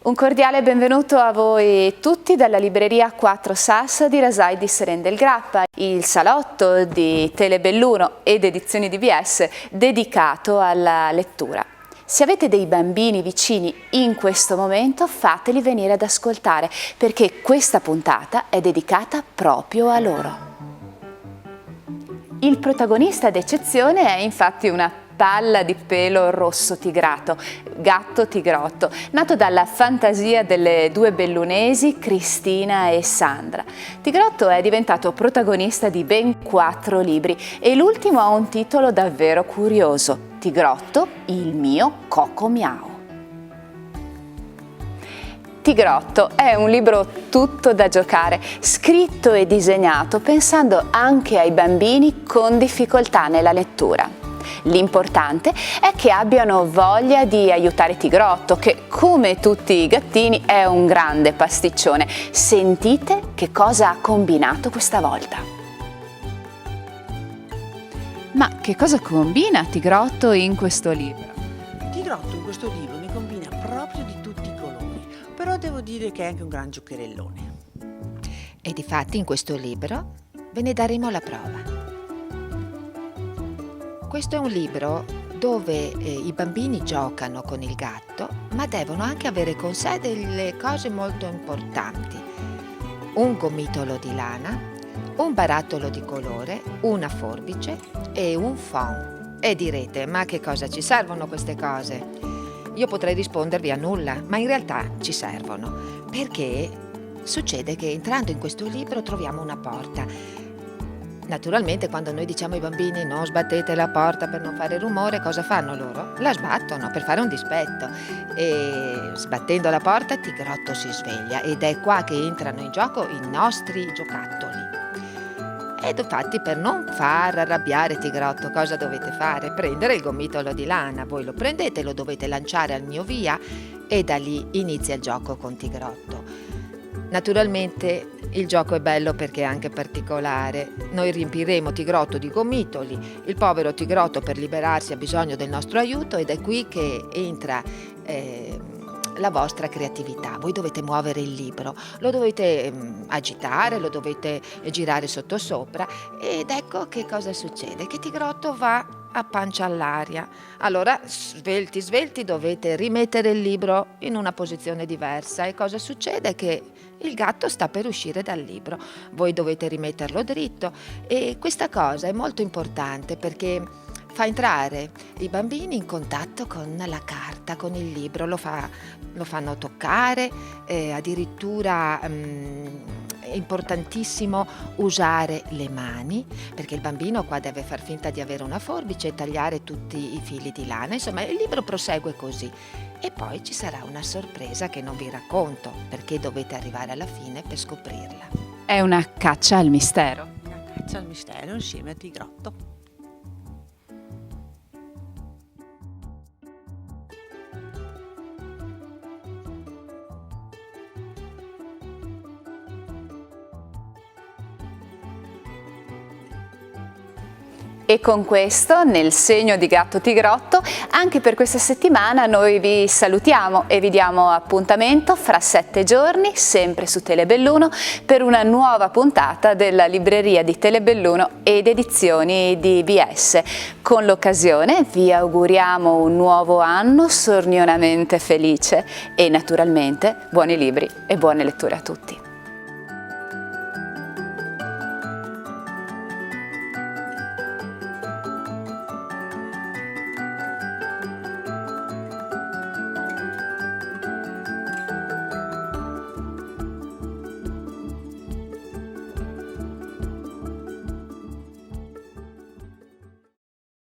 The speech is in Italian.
Un cordiale benvenuto a voi tutti dalla libreria Quattro Sas di Rasai di Seren del Grappa, il salotto di Telebelluno ed Edizioni DBS dedicato alla lettura. Se avete dei bambini vicini in questo momento, fateli venire ad ascoltare, perché questa puntata è dedicata proprio a loro. Il protagonista d'eccezione è infatti una palla di pelo rosso tigrato, gatto tigrotto, nato dalla fantasia delle due bellunesi Cristina e Sandra. Tigrotto è diventato protagonista di ben 4 libri e l'ultimo ha un titolo davvero curioso: Tigrotto, il mio Coco Miau. Tigrotto è un libro tutto da giocare, scritto e disegnato pensando anche ai bambini con difficoltà nella lettura. L'importante è che abbiano voglia di aiutare Tigrotto, che come tutti i gattini è un grande pasticcione. Sentite che cosa ha combinato questa volta. Ma che cosa combina Tigrotto in questo libro? Tigrotto in questo libro ne combina proprio di tutti i colori, però devo dire che è anche un gran giocherellone. E difatti in questo libro ve ne daremo la prova. Questo è un libro dove i bambini giocano con il gatto, ma devono anche avere con sé delle cose molto importanti. Un gomitolo di lana, un barattolo di colore, una forbice e un phon. E direte, ma che cosa ci servono queste cose? Io potrei rispondervi a nulla, ma in realtà ci servono, perché succede che entrando in questo libro troviamo una porta. Naturalmente quando noi diciamo ai bambini non sbattete la porta per non fare rumore, cosa fanno loro? La sbattono per fare un dispetto e sbattendo la porta Tigrotto si sveglia ed è qua che entrano in gioco i nostri giocattoli. Ed infatti per non far arrabbiare Tigrotto cosa dovete fare? Prendere il gomitolo di lana, voi lo prendete, lo dovete lanciare al mio via e da lì inizia il gioco con Tigrotto. Naturalmente il gioco è bello perché è anche particolare. Noi riempiremo Tigrotto di gomitoli, il povero Tigrotto per liberarsi ha bisogno del nostro aiuto ed è qui che entra la vostra creatività. Voi dovete muovere il libro, lo dovete agitare, lo dovete girare sottosopra ed ecco che cosa succede, che Tigrotto va a pancia all'aria. Allora svelti dovete rimettere il libro in una posizione diversa e cosa succede? Che il gatto sta per uscire dal libro, voi dovete rimetterlo dritto e questa cosa è molto importante perché fa entrare i bambini in contatto con la carta, con il libro, lo fanno toccare, addirittura è importantissimo usare le mani, perché il bambino qua deve far finta di avere una forbice e tagliare tutti i fili di lana. Insomma, il libro prosegue così. E poi ci sarà una sorpresa che non vi racconto, perché dovete arrivare alla fine per scoprirla. È una caccia al mistero. Una caccia al mistero insieme a Tigrotto. E con questo, nel segno di gatto Tigrotto, anche per questa settimana noi vi salutiamo e vi diamo appuntamento fra 7 giorni, sempre su Telebelluno, per una nuova puntata della libreria di Telebelluno ed Edizioni DBS. Con l'occasione vi auguriamo un nuovo anno sornionamente felice e naturalmente buoni libri e buone letture a tutti.